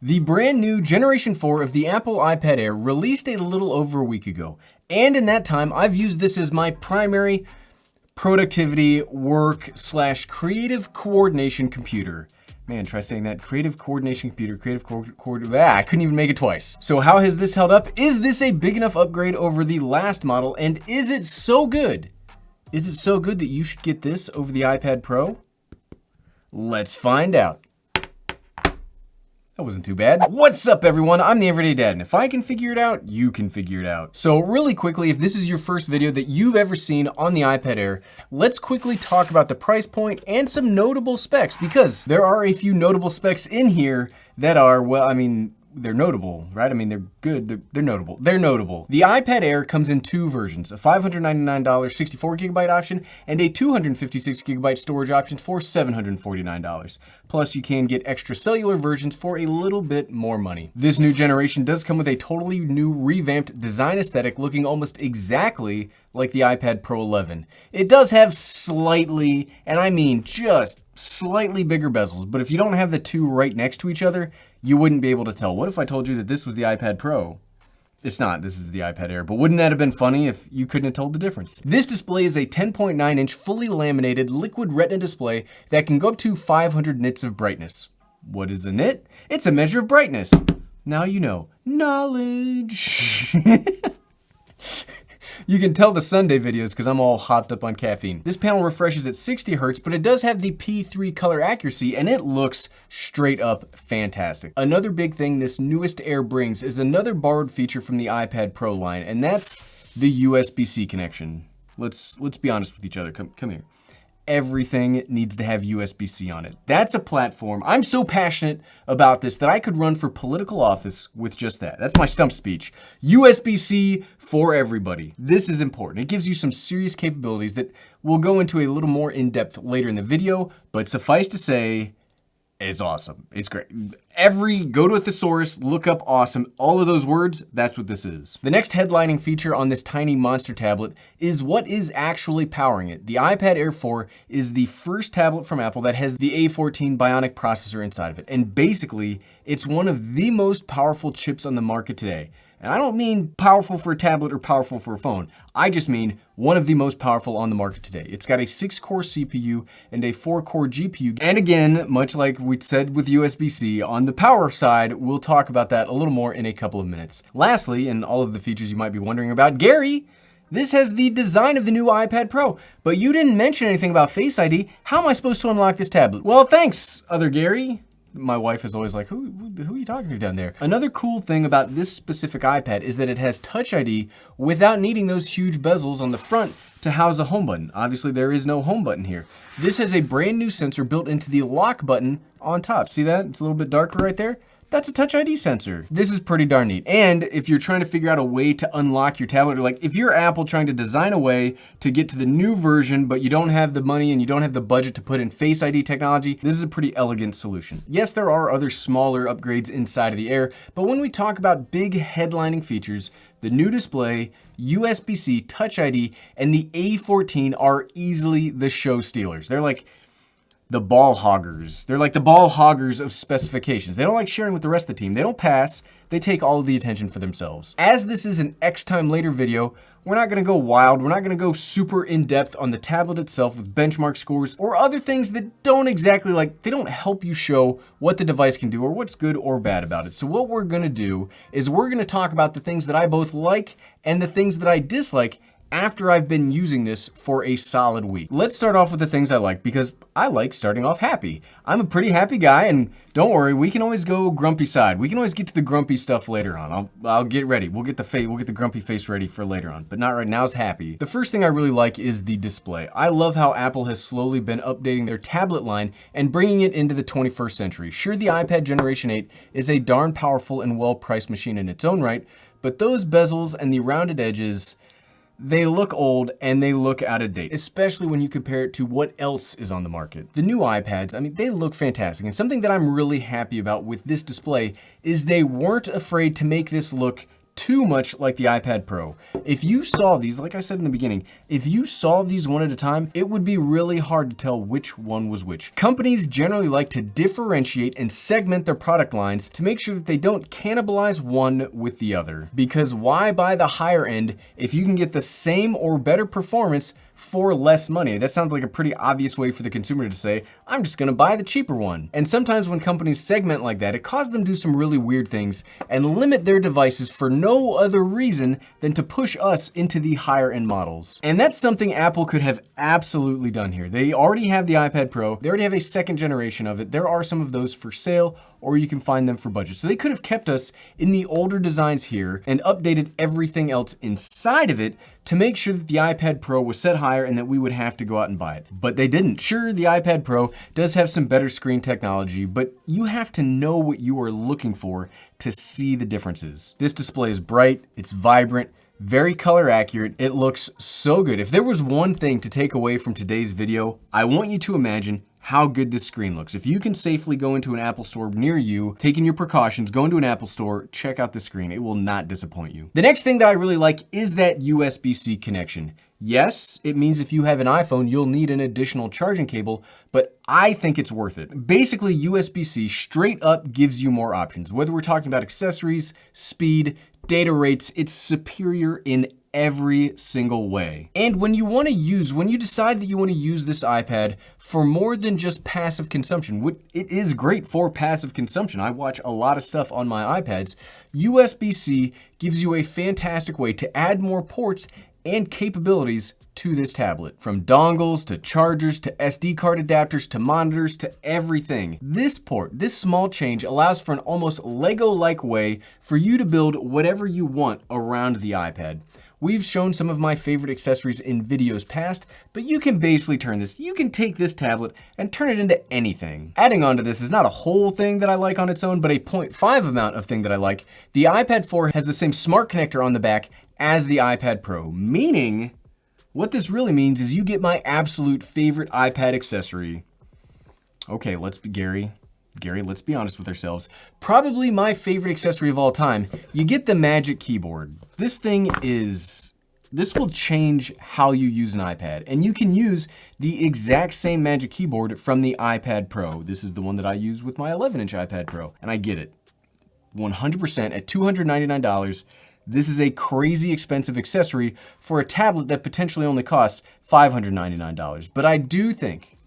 The brand new Generation 4 of the Apple iPad Air released a little over a week ago. And in that time, I've used this as my primary productivity, work / creative coordination computer. Man, try saying that. Creative coordination computer, I couldn't even make it twice. So how has this held up? Is this a big enough upgrade over the last model? And is it so good? Is it so good that you should get this over the iPad Pro? Let's find out. That wasn't too bad. What's up, everyone? I'm the Everyday Dad, and if I can figure it out, you can figure it out. So really quickly, if this is your first video that you've ever seen on the iPad Air, let's quickly talk about the price point and some notable specs, because there are a few notable specs in here that are, well, I mean, they're notable, right? I mean, they're good, they're notable. They're notable. The iPad Air comes in two versions, a $599 64GB option and a 256GB storage option for $749. Plus, you can get extra cellular versions for a little bit more money. This new generation does come with a totally new revamped design aesthetic, looking almost exactly like the iPad Pro 11. It does have slightly, and I mean just slightly bigger bezels, but if you don't have the two right next to each other, you wouldn't be able to tell. What if I told you that this was the iPad Pro? It's not, this is the iPad Air, but wouldn't that have been funny if you couldn't have told the difference? This display is a 10.9-inch fully laminated liquid retina display that can go up to 500 nits of brightness. What is a nit? It's a measure of brightness. Now you know. Knowledge. You can tell the Sunday videos because I'm all hopped up on caffeine. This panel refreshes at 60 Hz, but it does have the P3 color accuracy and it looks straight up fantastic. Another big thing this newest Air brings is another borrowed feature from the iPad Pro line, and that's the Usbc connection. Let's be honest with each other. Come here. Everything needs to have USB-C on it. That's a platform. I'm so passionate about this that I could run for political office with just that. That's my stump speech. USB-C for everybody. This is important. It gives you some serious capabilities that we'll go into a little more in depth later in the video, but suffice to say, it's awesome. It's great. Go to a thesaurus, look up awesome. All of those words, that's what this is. The next headlining feature on this tiny monster tablet is what is actually powering it. The iPad Air 4 is the first tablet from Apple that has the A14 Bionic processor inside of it. And basically, it's one of the most powerful chips on the market today. And I don't mean powerful for a tablet or powerful for a phone. I just mean one of the most powerful on the market today. It's got a 6-core CPU and a 4-core GPU. And again, much like we said with USB-C, on the power side, we'll talk about that a little more in a couple of minutes. Lastly, and all of the features you might be wondering about, Gary, this has the design of the new iPad Pro, but you didn't mention anything about Face ID. How am I supposed to unlock this tablet? Well, thanks, other Gary. My wife is always like, who are you talking to down there? Another cool thing about this specific iPad is that it has Touch ID without needing those huge bezels on the front to house a home button. Obviously, there is no home button here. This has a brand new sensor built into the lock button on top. See that? It's a little bit darker right there. That's a Touch ID sensor. This is pretty darn neat. And if you're trying to figure out a way to unlock your tablet, or like if you're Apple trying to design a way to get to the new version, but you don't have the money and you don't have the budget to put in Face ID technology, this is a pretty elegant solution. Yes, there are other smaller upgrades inside of the Air, but when we talk about big headlining features, the new display, USB-C, Touch ID, and the A14 are easily the show stealers. They're like the ball hoggers. They're like the ball hoggers of specifications. They don't like sharing with the rest of the team. They don't pass. They take all of the attention for themselves. As this is an X time later video, we're not gonna go wild. We're not gonna go super in depth on the tablet itself with benchmark scores or other things that don't exactly they don't help you show what the device can do or what's good or bad about it. So what we're gonna do is we're gonna talk about the things that I both like and the things that I dislike after I've been using this for a solid week. Let's start off with the things I like, because I like starting off happy. I'm a pretty happy guy, and don't worry, we can always go grumpy side. We can always get to the grumpy stuff later on. I'll get ready. We'll get the grumpy face ready for later on, but not right now. It's happy. The first thing I really like is the display. I love how Apple has slowly been updating their tablet line and bringing it into the 21st century. Sure, the iPad Generation 8 is a darn powerful and well-priced machine in its own right, but those bezels and the rounded edges, they look old and they look out of date, especially when you compare it to what else is on the market. The new iPads, I mean, they look fantastic. And something that I'm really happy about with this display is they weren't afraid to make this look too much like the iPad Pro. If you saw these, like I said in the beginning, if you saw these one at a time, it would be really hard to tell which one was which. Companies generally like to differentiate and segment their product lines to make sure that they don't cannibalize one with the other. Because why buy the higher end if you can get the same or better performance for less money? That sounds like a pretty obvious way for the consumer to say, I'm just gonna buy the cheaper one. And sometimes when companies segment like that, it causes them to do some really weird things and limit their devices for no other reason than to push us into the higher end models. And that's something Apple could have absolutely done here. They already have the iPad Pro, they already have a second generation of it. There are some of those for sale, or you can find them for budget. So they could have kept us in the older designs here and updated everything else inside of it to make sure that the iPad Pro was set higher and that we would have to go out and buy it. But they didn't. Sure, the iPad Pro does have some better screen technology, but you have to know what you are looking for to see the differences. This display is bright, it's vibrant, very color accurate. It looks so good. If there was one thing to take away from today's video, I want you to imagine how good this screen looks. If you can safely go into an Apple store near you, taking your precautions, go into an Apple store, check out the screen. It will not disappoint you. The next thing that I really like is that USB-C connection. Yes, it means if you have an iPhone, you'll need an additional charging cable, but I think it's worth it. Basically, USB-C straight up gives you more options. Whether we're talking about accessories, speed, data rates, it's superior in every single way. And when you decide that you want to use this iPad for more than just passive consumption, it is great for passive consumption. I watch a lot of stuff on my iPads. USB-C gives you a fantastic way to add more ports and capabilities to this tablet. From dongles to chargers to SD card adapters to monitors to everything. This small change allows for an almost Lego-like way for you to build whatever you want around the iPad. We've shown some of my favorite accessories in videos past, but you can basically you can take this tablet and turn it into anything. Adding on to this is not a whole thing that I like on its own, but a 0.5 amount of thing that I like. The iPad 4 has the same smart connector on the back as the iPad Pro, meaning what this really means is you get my absolute favorite iPad accessory. Okay, Gary, let's be honest with ourselves. Probably my favorite accessory of all time. You get the Magic Keyboard. This will change how you use an iPad. And you can use the exact same Magic Keyboard from the iPad Pro. This is the one that I use with my 11-inch iPad Pro. And I get it. 100% at $299. This is a crazy expensive accessory for a tablet that potentially only costs $599. But I do think,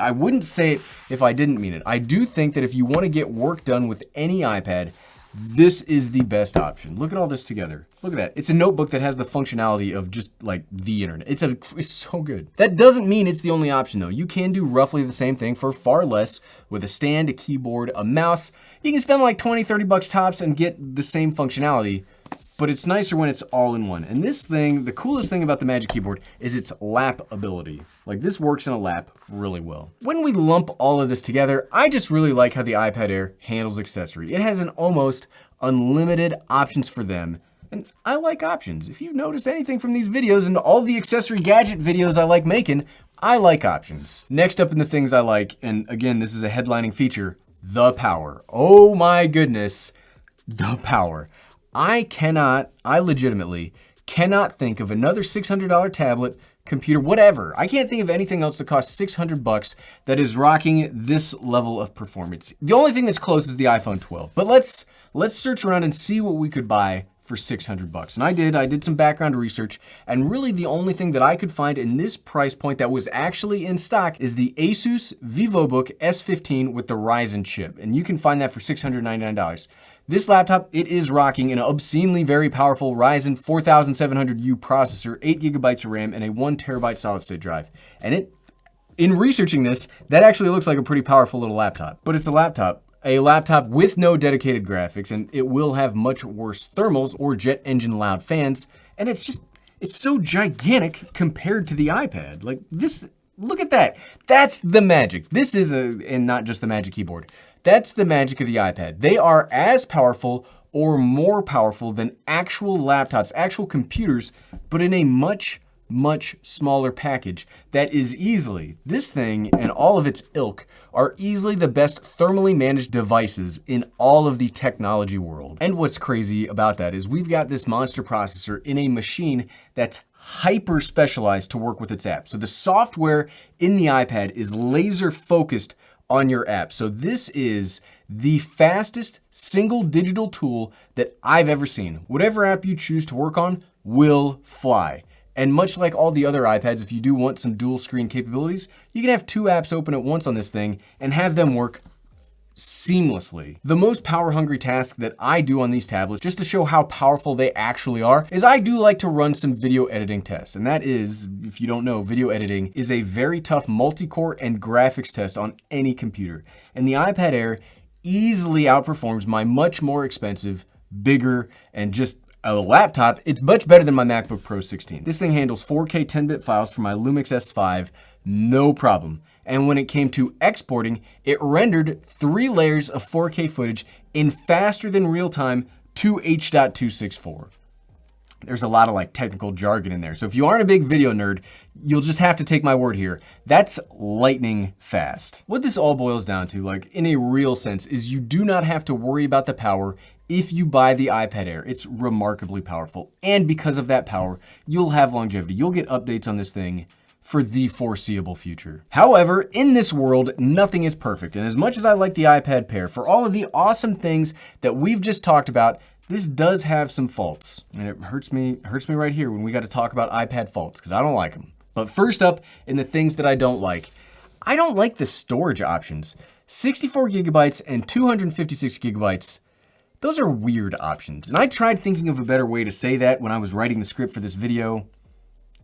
I wouldn't say it if I didn't mean it. I do think that if you want to get work done with any iPad, this is the best option. Look at all this together. Look at that. It's a notebook that has the functionality of just like the internet. It's so good. That doesn't mean it's the only option though. You can do roughly the same thing for far less with a stand, a keyboard, a mouse. You can spend like 20, 30 bucks tops and get the same functionality. But it's nicer when it's all in one. And this thing, the coolest thing about the Magic Keyboard is its lap ability. Like this works in a lap really well. When we lump all of this together, I just really like how the iPad Air handles accessory. It has an almost unlimited options for them. And I like options. If you've noticed anything from these videos and all the accessory gadget videos I like making, I like options. Next up in the things I like, and again, this is a headlining feature, the power. Oh my goodness, the power. I legitimately cannot think of another $600 tablet, computer, whatever. I can't think of anything else that costs 600 bucks that is rocking this level of performance. The only thing that's close is the iPhone 12. But let's search around and see what we could buy for 600 bucks. And I did some background research, and really the only thing that I could find in this price point that was actually in stock is the Asus VivoBook S15 with the Ryzen chip. And you can find that for $699. This laptop, it is rocking an obscenely very powerful Ryzen 4700U processor, 8 gigabytes of RAM, and a 1 terabyte solid state drive. And in researching this, that actually looks like a pretty powerful little laptop. But it's a laptop with no dedicated graphics, and it will have much worse thermals or jet engine loud fans. And it's so gigantic compared to the iPad. Like this, look at that. That's the magic. This is and not just the Magic Keyboard. That's the magic of the iPad. They are as powerful or more powerful than actual laptops, actual computers, but in a much much smaller package that is easily, this thing and all of its ilk are easily the best thermally managed devices in all of the technology world. And what's crazy about that is we've got this monster processor in a machine that's hyper specialized to work with its app. So the software in the iPad is laser focused on your app. So this is the fastest single digital tool that I've ever seen. Whatever app you choose to work on will fly. And much like all the other iPads, if you do want some dual screen capabilities, you can have 2 apps open at once on this thing and have them work seamlessly. The most power hungry task that I do on these tablets, just to show how powerful they actually are, is I do like to run some video editing tests. And that is, if you don't know, video editing is a very tough multi-core and graphics test on any computer. And the iPad Air easily outperforms my much more expensive, bigger, and just a laptop. It's much better than my MacBook Pro 16. This thing handles 4K 10-bit files from my Lumix S5, no problem. And when it came to exporting, it rendered 3 layers of 4K footage in faster than real time to H.264. There's a lot of like technical jargon in there. So if you aren't a big video nerd, you'll just have to take my word here. That's lightning fast. What this all boils down to, like in a real sense, is you do not have to worry about the power if you buy the iPad Air. It's remarkably powerful. And because of that power, you'll have longevity. You'll get updates on this thing for the foreseeable future. However, in this world, nothing is perfect. And as much as I like the iPad Air, for all of the awesome things that we've just talked about, this does have some faults. And it hurts me right here when we got to talk about iPad faults, because I don't like them. But first up, in the things that I don't like the storage options. 64 gigabytes and 256 gigabytes, those are weird options. And I tried thinking of a better way to say that when I was writing the script for this video.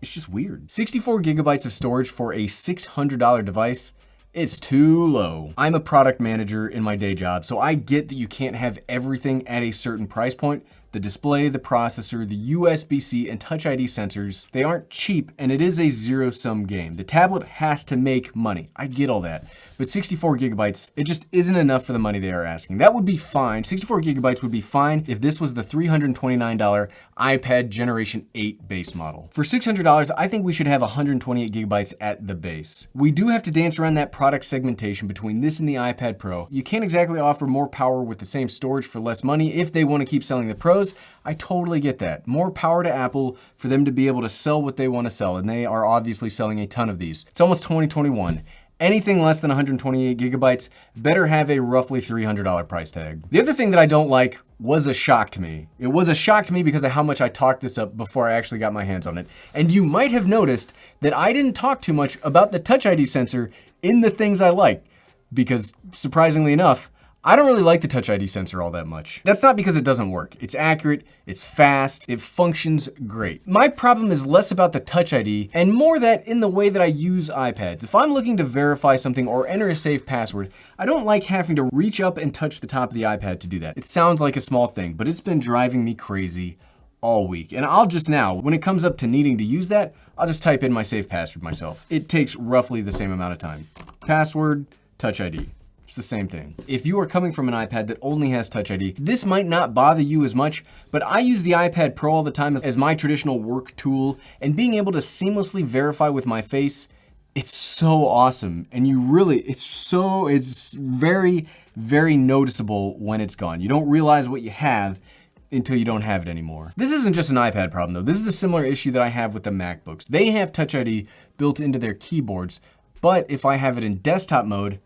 It's just weird. 64 gigabytes of storage for a $600 device, it's too low. I'm a product manager in my day job, so I get that you can't have everything at a certain price point. The display, the processor, the USB-C, and Touch ID sensors, they aren't cheap, and it is a zero-sum game. The tablet has to make money. I get all that. But 64 gigabytes, it just isn't enough for the money they are asking. That would be fine. 64 gigabytes would be fine if this was the $329 iPad Generation 8 base model. For $600, I think we should have 128 gigabytes at the base. We do have to dance around that product segmentation between this and the iPad Pro. You can't exactly offer more power with the same storage for less money if they want to keep selling the Pros. I totally get that. More power to Apple for them to be able to sell what they want to sell, and they are obviously selling a ton of these. It's almost 2021. Anything less than 128 gigabytes better have a roughly $300 price tag. The other thing that I don't like was a shock to me. It was a shock to me because of how much I talked this up before I actually got my hands on it. And you might have noticed that I didn't talk too much about the Touch ID sensor in the things I like, because surprisingly enough, I don't really like the Touch ID sensor all that much. That's not because it doesn't work. It's accurate, it's fast, it functions great. My problem is less about the Touch ID and more that in the way that I use iPads. If I'm looking to verify something or enter a safe password, I don't like having to reach up and touch the top of the iPad to do that. It sounds like a small thing, but it's been driving me crazy all week. And I'll just now, when it comes up to needing to use that, I'll just type in my safe password myself. It takes roughly the same amount of time. Password, Touch ID. It's the same thing. If you are coming from an iPad that only has Touch ID, this might not bother you as much, but I use the iPad Pro all the time as my traditional work tool, and being able to seamlessly verify with my face, it's so awesome. And it's very, very noticeable when it's gone. You don't realize what you have until you don't have it anymore. This isn't just an iPad problem though. This is a similar issue that I have with the MacBooks. They have Touch ID built into their keyboards, but if I have it in desktop mode,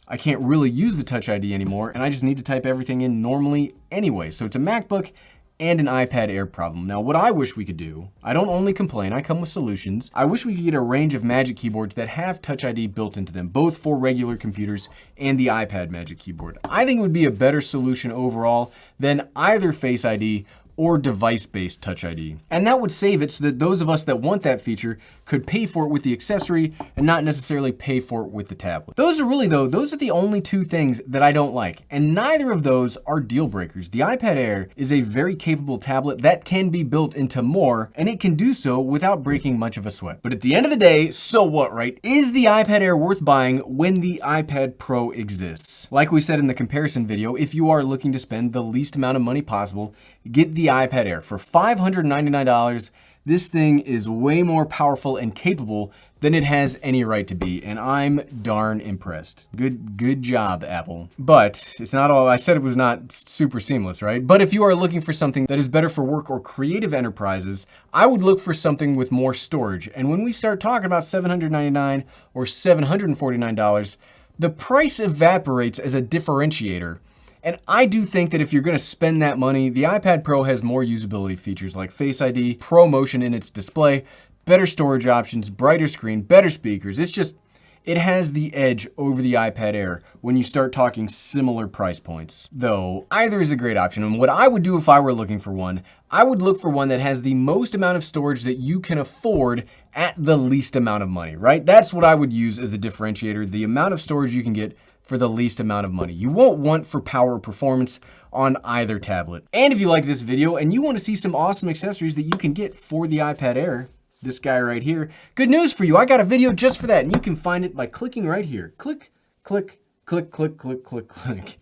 I can't really use the Touch ID anymore, and I just need to type everything in normally anyway. So it's a MacBook and an iPad Air problem. Now, what I wish we could do, I don't only complain, I come with solutions. I wish we could get a range of Magic keyboards that have Touch ID built into them, both for regular computers and the iPad Magic Keyboard. I think it would be a better solution overall than either Face ID or device-based Touch ID. And that would save it so that those of us that want that feature could pay for it with the accessory and not necessarily pay for it with the tablet. Those are the only two things that I don't like, and neither of those are deal breakers. The iPad Air is a very capable tablet that can be built into more, and it can do so without breaking much of a sweat. But at the end of the day, so what, right? Is the iPad Air worth buying when the iPad Pro exists? Like we said in the comparison video, if you are looking to spend the least amount of money possible, get the iPad Air for $599. This thing is way more powerful and capable than it has any right to be, and I'm darn impressed. Good job, Apple. But it's not all, I said it was not super seamless, right? But if you are looking for something that is better for work or creative enterprises, I would look for something with more storage. And when we start talking about $799 or $749, the price evaporates as a differentiator. And I do think that if you're gonna spend that money, the iPad Pro has more usability features like Face ID, Pro Motion in its display, better storage options, brighter screen, better speakers. It has the edge over the iPad Air when you start talking similar price points. Though, either is a great option, and what I would do if I were looking for one, I would look for one that has the most amount of storage that you can afford at the least amount of money, right? That's what I would use as the differentiator, the amount of storage you can get for the least amount of money. You won't want for power or performance on either tablet. And if you like this video and you want to see some awesome accessories that you can get for the iPad Air, this guy right here, good news for you, I got a video just for that, and you can find it by clicking right here. Click, click, click, click, click, click, click.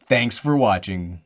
Thanks for watching.